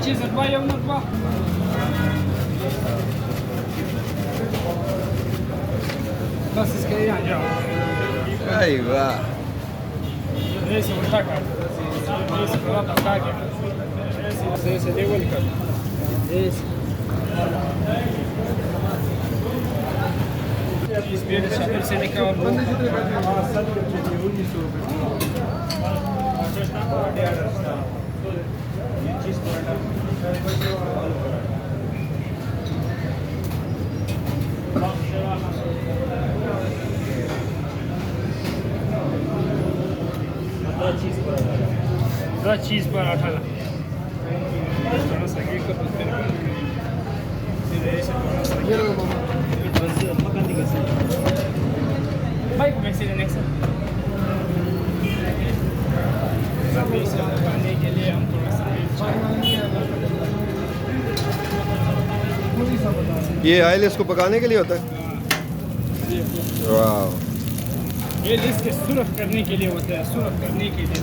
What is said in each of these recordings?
cheese, два явно два. Bas iskeyi ya. Eyvah. Neyse ortak abi. Neyse Paratha kage. Neyse de vuelta. Neyse. Biz bir şehir seni kavurdu. Da cheese paratha. थोड़ा सा घी का पत्थर ये लो मामा बस मकान दिखा से बाइक में से नेक्स्ट अभी से खाने के लिए हम थोड़ा सा ये ऑयल इसको पकाने के लिए होता है? वाह। ये इसके सुरख करने के लिए होता है, सुरख करने के लिए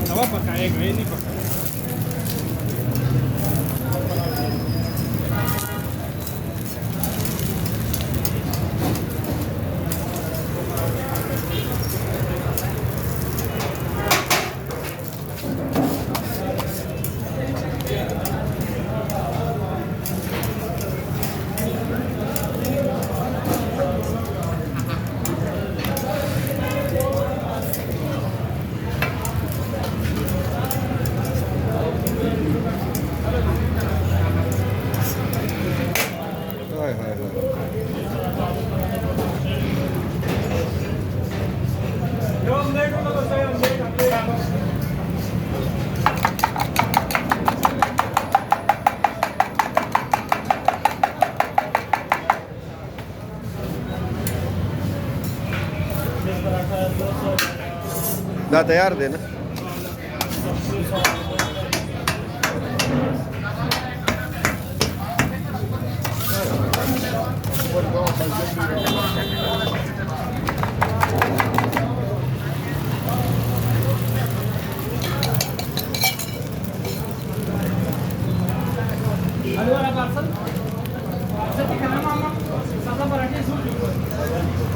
तवा पकाएगा, ये नहीं पकाएगा। हाय हाय हाय। ना तैयार देना। आलू वाला पार्सल अच्छा दिखाना मामा सादा पराठे सूप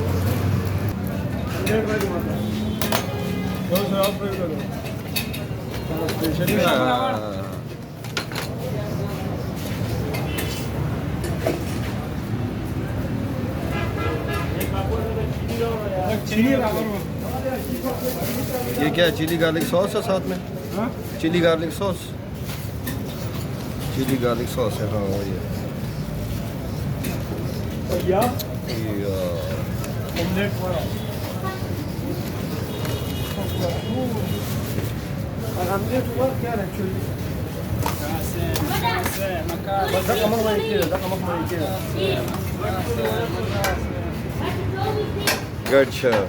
ये क्या चिली गार्लिक सॉस है साथ में? हाँ? Chili garlic sauce, chili garlic sauce है। हाँ ये ऑमलेट वाला और ऑमलेट हुआ क्या एक्चुअली Good show.